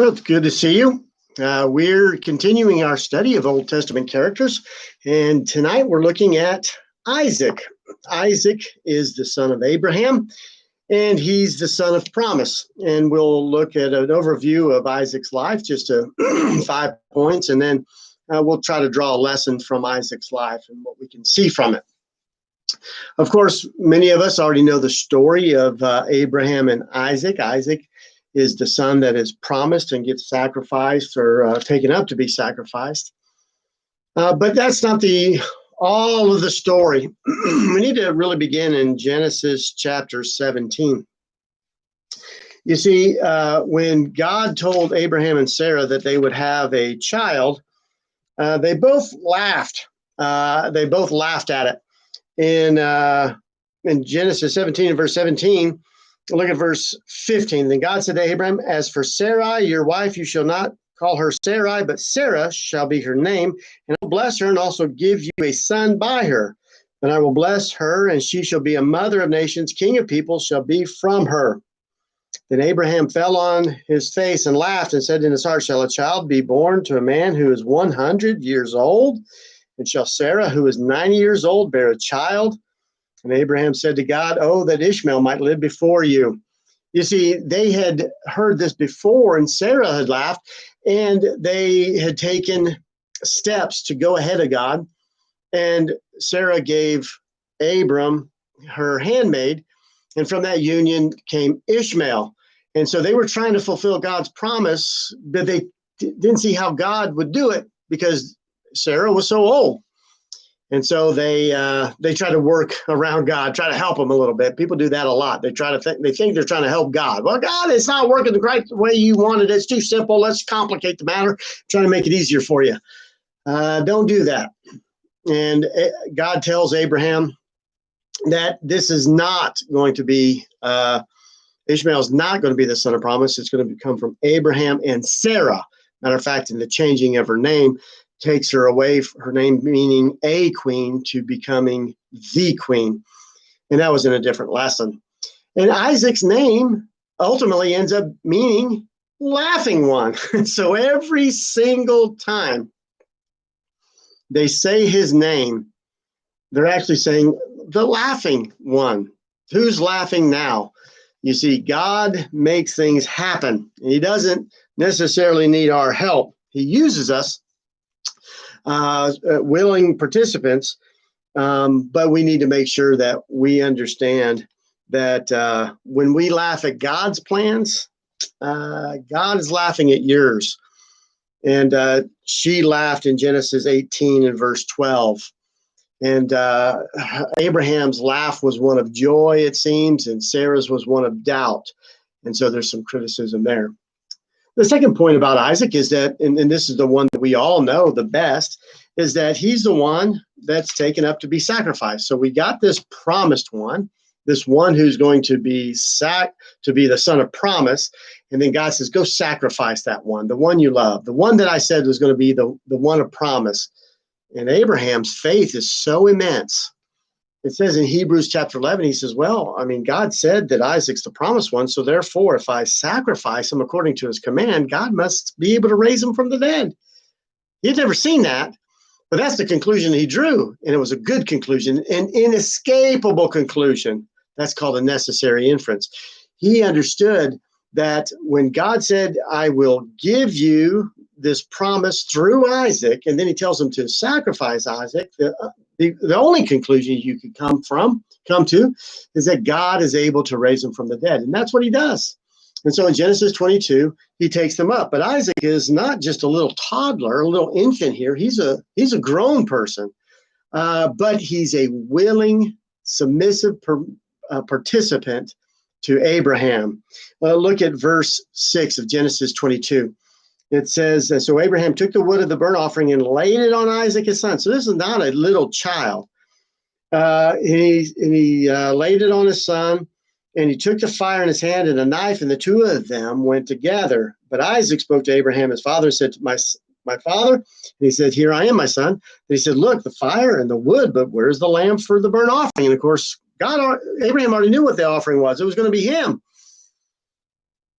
Well, it's good to see you. We're continuing our study of Old Testament characters, and tonight we're looking at Isaac. Isaac is the son of Abraham, and he's the son of promise. And we'll look at an overview of Isaac's life, just 5 points, and then we'll try to draw a lesson from Isaac's life and what we can see from it. Of course, many of us already know the story of Abraham and Isaac. Isaac is the son that is promised and gets sacrificed or taken up to be sacrificed. But that's not all of the story. We need to really begin in Genesis chapter 17. You see, when God told Abraham and Sarah that they would have a child, they both laughed. They both laughed at it. In Genesis 17, verse 17, look at verse 15. Then God said to Abraham, "As for Sarai, your wife, you shall not call her Sarai, but Sarah shall be her name, and I will bless her and also give you a son by her. And I will bless her, and she shall be a mother of nations, king of peoples shall be from her." Then Abraham fell on his face and laughed and said in his heart, "Shall a child be born to a man who is 100 years old? And shall Sarah, who is 90 years old, bear a child?" And Abraham said to God, "Oh, that Ishmael might live before you." You see, they had heard this before, and Sarah had laughed, and they had taken steps to go ahead of God. And Sarah gave Abram her handmaid, and from that union came Ishmael. And so they were trying to fulfill God's promise, but they didn't see how God would do it because Sarah was so old. And so they try to work around God, try to help him a little bit. People do that a lot. They think they're trying to help God. Well, God, it's not working the right way you wanted. It's too simple. Let's complicate the matter. Try to make it easier for you. Don't do that. And God tells Abraham that this is not going to be, Ishmael is not going to be the son of promise. It's going to come from Abraham and Sarah. Matter of fact, in the changing of her name, takes her away, her name meaning a queen, to becoming the queen. And that was in a different lesson. And Isaac's name ultimately ends up meaning laughing one. So every single time they say his name, they're actually saying the laughing one. Who's laughing now? You see, God makes things happen. He doesn't necessarily need our help. He uses us, willing participants, but we need to make sure that we understand that when we laugh at God's plans, God is laughing at yours. And she laughed in Genesis 18 and verse 12. And Abraham's laugh was one of joy, it seems, and Sarah's was one of doubt. And so there's some criticism there. The second point about Isaac is that, and this is the one that we all know the best, is that he's the one that's taken up to be sacrificed. So we got this promised one, this one who's going to be the son of promise. And then God says, go sacrifice that one, the one you love, the one that I said was going to be the one of promise. And Abraham's faith is so immense. It says in Hebrews chapter 11, he says, well, I mean, God said that Isaac's the promised one. So therefore, if I sacrifice him according to his command, God must be able to raise him from the dead. He'd never seen that, but that's the conclusion he drew. And it was a good conclusion, an inescapable conclusion. That's called a necessary inference. He understood that when God said, I will give you this promise through Isaac, and then he tells him to sacrifice Isaac, the only conclusion you could come to is that God is able to raise him from the dead. And that's what he does. And so in Genesis 22, he takes them up. But Isaac is not just a little toddler, a little infant here. He's a grown person, but he's a willing, submissive participant to Abraham. Look at verse 6 of Genesis 22. It says, so Abraham took the wood of the burnt offering and laid it on Isaac, his son. So this is not a little child. He laid it on his son, and he took the fire in his hand and a knife, and the two of them went together. But Isaac spoke to Abraham, his father, and said, my father? And he said, here I am, my son. And he said, look, the fire and the wood, but where's the lamb for the burnt offering? And of course, Abraham already knew what the offering was. It was going to be him.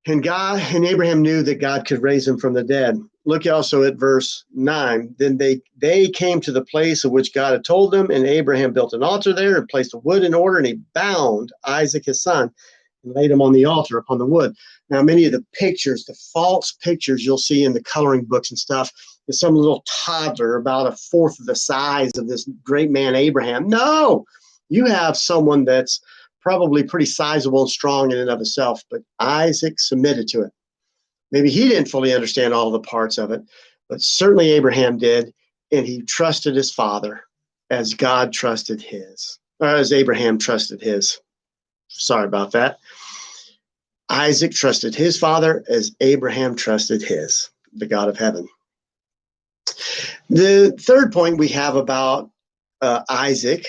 And Abraham knew that God could raise him from the dead. Look also at verse 9. Then they came to the place of which God had told them, and Abraham built an altar there and placed the wood in order, and he bound Isaac his son and laid him on the altar upon the wood. Now, many of the pictures, the false pictures you'll see in the coloring books and stuff, is some little toddler about a fourth of the size of this great man Abraham. No, you have someone that's probably pretty sizable and strong in and of itself, but Isaac submitted to it. Maybe he didn't fully understand all the parts of it, but certainly Abraham did, and he trusted his father as God trusted his, or as Abraham trusted his. Sorry about that. Isaac trusted his father as Abraham trusted his, the God of heaven. The third point we have about Isaac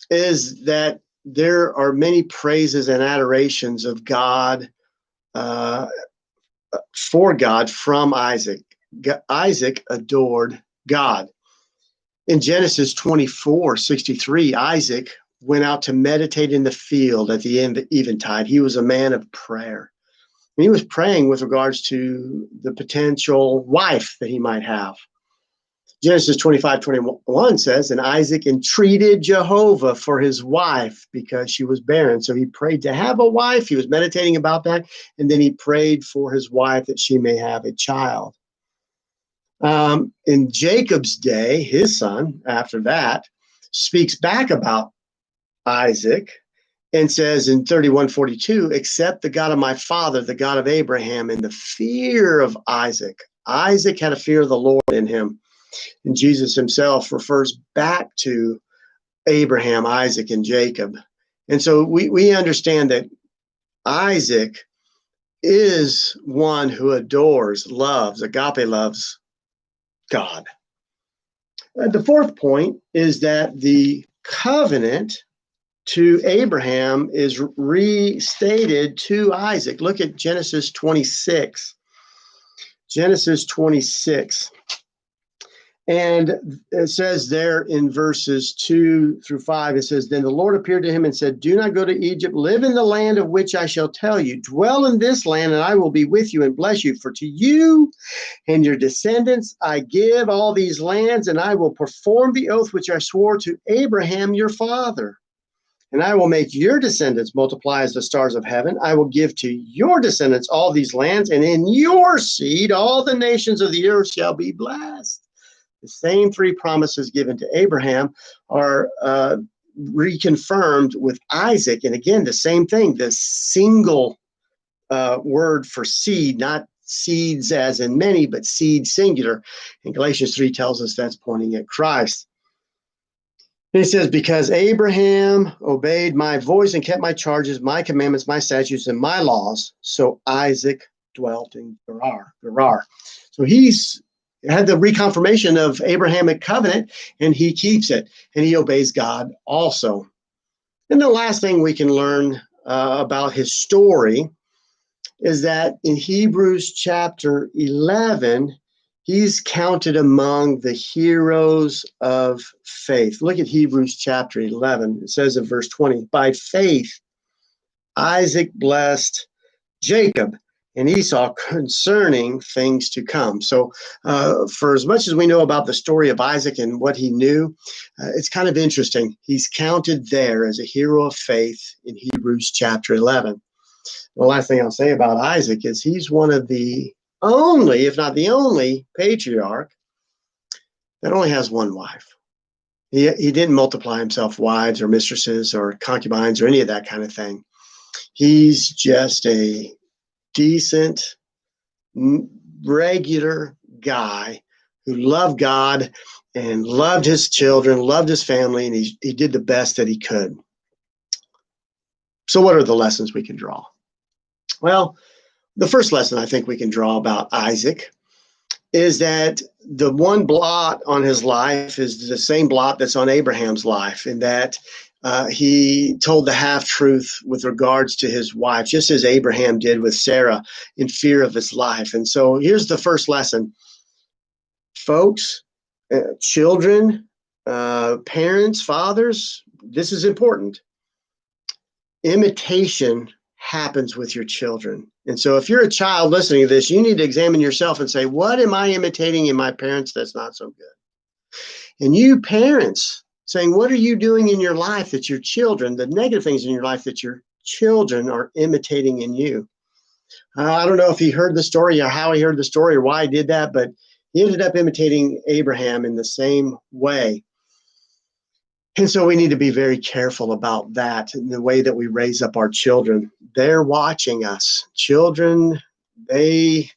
is that there are many praises and adorations of God for God from Isaac. Isaac adored God. In Genesis 24:63, Isaac went out to meditate in the field at the end of eventide. He was a man of prayer. And he was praying with regards to the potential wife that he might have. Genesis 25:21 says, and Isaac entreated Jehovah for his wife because she was barren. So he prayed to have a wife. He was meditating about that. And then he prayed for his wife that she may have a child. In Jacob's day, his son, after that, speaks back about Isaac and says in 31:42, except the God of my father, the God of Abraham, and the fear of Isaac. Isaac had a fear of the Lord in him. And Jesus himself refers back to Abraham, Isaac, and Jacob. And so we understand that Isaac is one who adores, loves, agape loves God. The fourth point is that the covenant to Abraham is restated to Isaac. Look at Genesis 26. Genesis 26. And it says there in verses 2-5, it says, then the Lord appeared to him and said, do not go to Egypt, live in the land of which I shall tell you. Dwell in this land, and I will be with you and bless you. For to you and your descendants I give all these lands, and I will perform the oath which I swore to Abraham your father. And I will make your descendants multiply as the stars of heaven. I will give to your descendants all these lands, and in your seed all the nations of the earth shall be blessed. The same three promises given to Abraham are reconfirmed with Isaac. And again, the same thing, the single word for seed, not seeds as in many, but seed singular. And Galatians 3 tells us that's pointing at Christ. And he says, because Abraham obeyed my voice and kept my charges, my commandments, my statutes, and my laws, so Isaac dwelt in Gerar. So he's had the reconfirmation of Abrahamic covenant, and he keeps it, and he obeys God also. And the last thing we can learn about his story is that in Hebrews chapter 11, he's counted among the heroes of faith. Look at Hebrews chapter 11. It says in verse 20, by faith, Isaac blessed Jacob and Esau concerning things to come. So for as much as we know about the story of Isaac and what he knew, it's kind of interesting. He's counted there as a hero of faith in Hebrews chapter 11. The last thing I'll say about Isaac is he's one of the only, if not the only, patriarch that only has one wife. He didn't multiply himself wives or mistresses or concubines or any of that kind of thing. He's just a decent, regular guy who loved God and loved his children, loved his family, and he did the best that he could. So what are the lessons we can draw? Well, the first lesson I think we can draw about Isaac is that the one blot on his life is the same blot that's on Abraham's life, in that he told the half-truth with regards to his wife, just as Abraham did with Sarah, in fear of his life. And so here's the first lesson. Folks, children, parents, fathers, this is important. Imitation happens with your children. And so if you're a child listening to this, you need to examine yourself and say, what am I imitating in my parents that's not so good? And you parents saying, what are you doing in your life that your children, the negative things in your life that your children are imitating in you? I don't know if he heard the story or how he heard the story or why he did that, but he ended up imitating Abraham in the same way. And so we need to be very careful about that in the way that we raise up our children. They're watching us. Children, they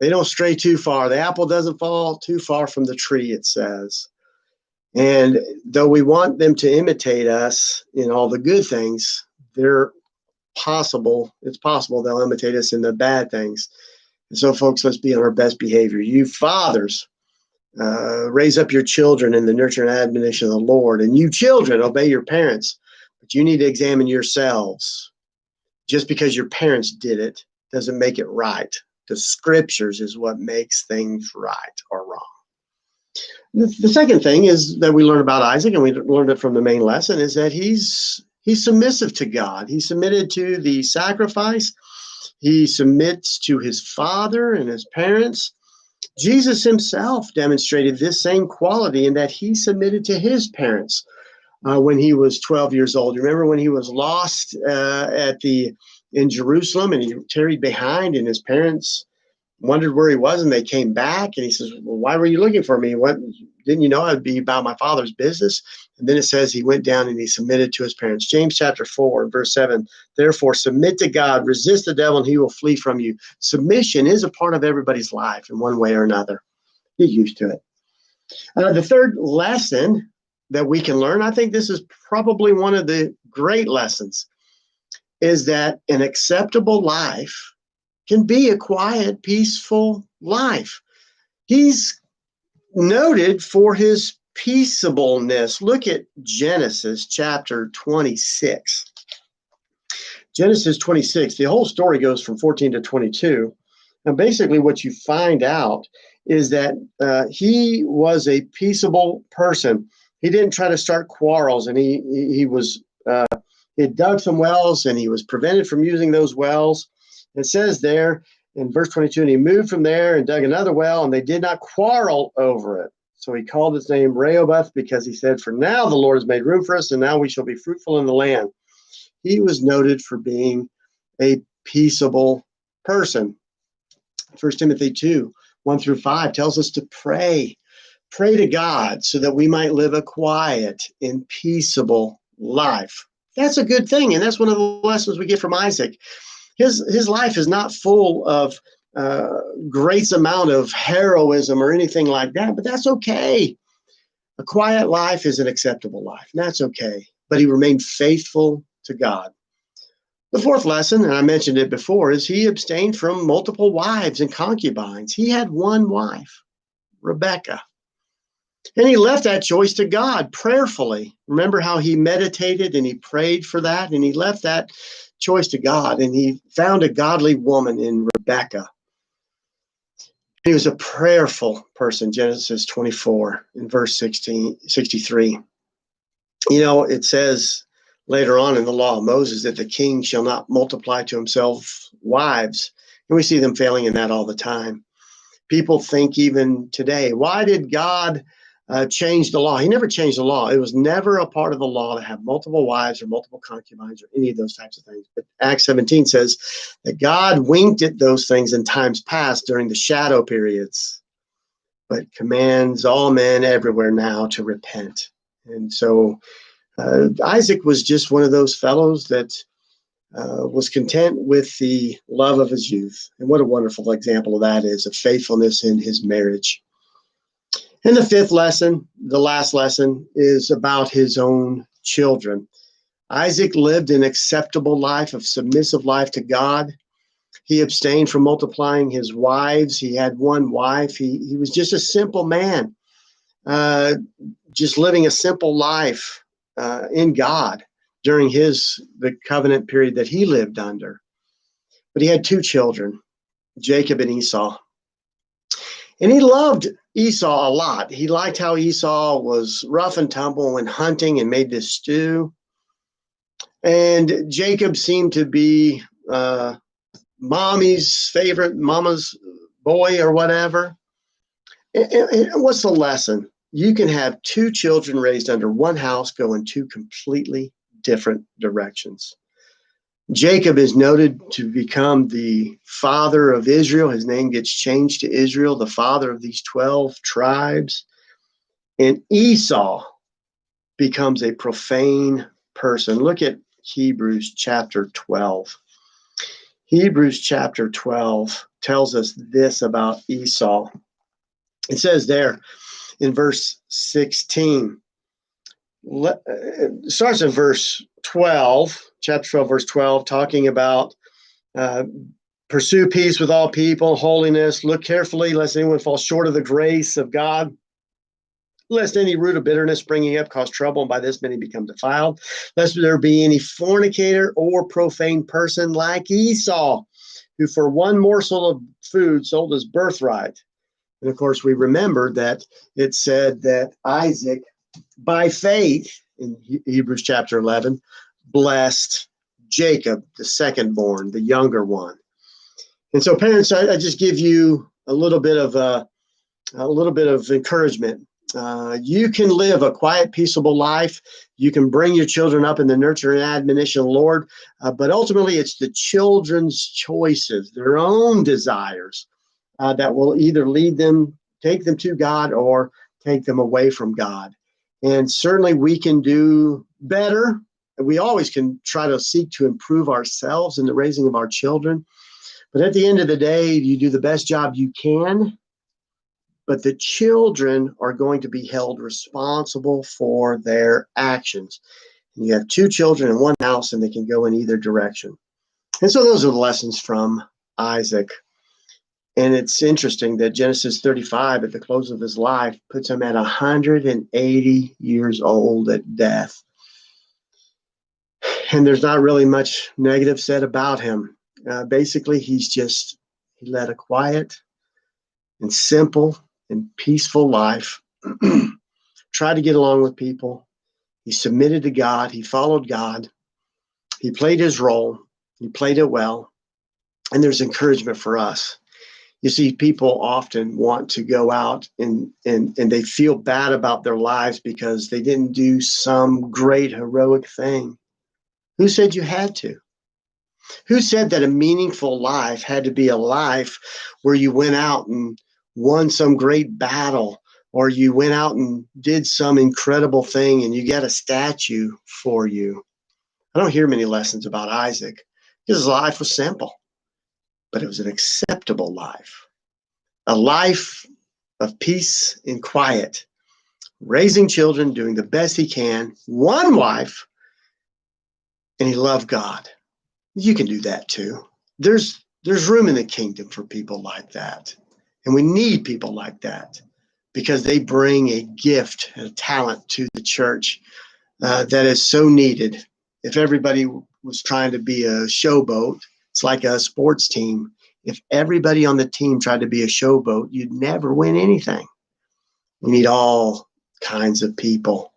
don't stray too far. The apple doesn't fall too far from the tree, it says. And though we want them to imitate us in all the good things, it's possible they'll imitate us in the bad things. And so, folks, let's be on our best behavior. You fathers, raise up your children in the nurture and admonition of the Lord. And you children, obey your parents. But you need to examine yourselves. Just because your parents did it doesn't make it right. The scriptures is what makes things right or wrong. The second thing is that we learn about Isaac, and we learned it from the main lesson, is that he's submissive to God. He submitted to the sacrifice. He submits to his father and his parents. Jesus himself demonstrated this same quality in that he submitted to his parents when he was 12 years old. Remember when he was lost in Jerusalem and he tarried behind, and his parents wondered where he was, and they came back, and he says, well, why were you looking for me? What, didn't you know I'd be about my father's business? And then it says he went down and he submitted to his parents. James chapter 4, verse 7, therefore submit to God, resist the devil, and he will flee from you. Submission is a part of everybody's life in one way or another. Get used to it. The third lesson that we can learn, I think this is probably one of the great lessons, is that an acceptable life can be a quiet, peaceful life. He's noted for his peaceableness. Look at Genesis chapter 26. Genesis 26, the whole story goes from 14 to 22. And basically what you find out is that he was a peaceable person. He didn't try to start quarrels, and he had dug some wells, and he was prevented from using those wells. It says there in verse 22, and he moved from there and dug another well, and they did not quarrel over it. So he called his name Rehoboth, because he said, for now the Lord has made room for us, and now we shall be fruitful in the land. He was noted for being a peaceable person. 1 Timothy 2, 1 through 5 tells us to pray. Pray to God so that we might live a quiet and peaceable life. That's a good thing, and that's one of the lessons we get from Isaac. His life is not full of great amount of heroism or anything like that, but that's okay. A quiet life is an acceptable life, and that's okay. But he remained faithful to God. The fourth lesson, and I mentioned it before, is he abstained from multiple wives and concubines. He had one wife, Rebecca. And he left that choice to God prayerfully. Remember how he meditated and he prayed for that, and he left that choice to God, and he found a godly woman in Rebecca. He was a prayerful person, Genesis 24 in verse 63. You know, it says later on in the law of Moses that the king shall not multiply to himself wives, and we see them failing in that all the time. People think even today, why did God change the law? He never changed the law. It was never a part of the law to have multiple wives or multiple concubines or any of those types of things. But Acts 17 says that God winked at those things in times past during the shadow periods, but commands all men everywhere now to repent. And so Isaac was just one of those fellows that was content with the love of his youth. And what a wonderful example of that is, of faithfulness in his marriage. And the fifth lesson, the last lesson, is about his own children. Isaac lived an acceptable life, of submissive life to God. He abstained from multiplying his wives. He had one wife. He was just a simple man, just living a simple life in God during the covenant period that he lived under. But he had two children, Jacob and Esau. And he loved Esau a lot. He liked how Esau was rough and tumble when hunting and made this stew. And Jacob seemed to be mommy's favorite, mama's boy or whatever. And what's the lesson? You can have two children raised under one house go in two completely different directions. Jacob is noted to become the father of Israel. His name gets changed to Israel, the father of these 12 tribes. And Esau becomes a profane person. Look at Hebrews chapter 12. Hebrews chapter 12 tells us this about Esau. It says there in verse 16, it starts in verse 12, chapter 12, verse 12, talking about pursue peace with all people, holiness, look carefully lest anyone fall short of the grace of God, lest any root of bitterness springing up cause trouble, and by this many become defiled, lest there be any fornicator or profane person like Esau, who for one morsel of food sold his birthright. And of course, we remember that it said that Isaac, by faith, in Hebrews chapter 11, blessed Jacob, the second born, the younger one. And so, parents, I just give you a little bit of encouragement. You can live a quiet, peaceable life. You can bring your children up in the nurture and admonition of the Lord, but ultimately, it's the children's choices, their own desires, that will either lead them, take them to God, or take them away from God. And certainly we can do better. We always can try to seek to improve ourselves in the raising of our children. But at the end of the day, you do the best job you can. But the children are going to be held responsible for their actions. And you have two children in one house, and they can go in either direction. And so those are the lessons from Isaac. And it's interesting that Genesis 35, at the close of his life, puts him at 180 years old at death. And there's not really much negative said about him. Basically, he led a quiet and simple and peaceful life, tried to get along with people. He submitted to God. He followed God. He played his role. He played it well. And there's encouragement for us. You see, people often want to go out and they feel bad about their lives because they didn't do some great heroic thing. Who said you had to? Who said that a meaningful life had to be a life where you went out and won some great battle, or you went out and did some incredible thing and you got a statue for you? I don't hear many lessons about Isaac because his life was simple, but it was an acceptable life, a life of peace and quiet, raising children, doing the best he can, one wife, and he loved God. You can do that too. There's room in the kingdom for people like that. And we need people like that because they bring a gift, a talent to the church that is so needed. If everybody was trying to be a showboat, it's like a sports team. If everybody on the team tried to be a showboat, you'd never win anything. We need all kinds of people.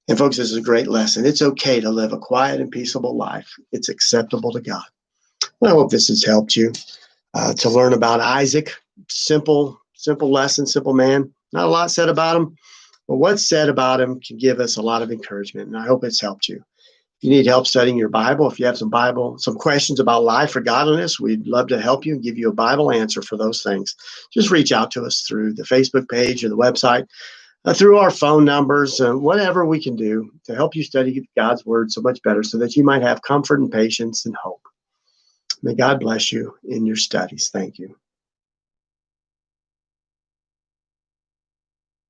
And folks, this is a great lesson. It's okay to live a quiet and peaceable life. It's acceptable to God. Well, I hope this has helped you to learn about Isaac. Simple lesson, simple man. Not a lot said about him, but what's said about him can give us a lot of encouragement. And I hope it's helped you. If you need help studying your Bible, if you have some questions about life or godliness, we'd love to help you and give you a Bible answer for those things. Just reach out to us through the Facebook page or the website, through our phone numbers, whatever we can do to help you study God's word so much better so that you might have comfort and patience and hope. May God bless you in your studies. Thank you.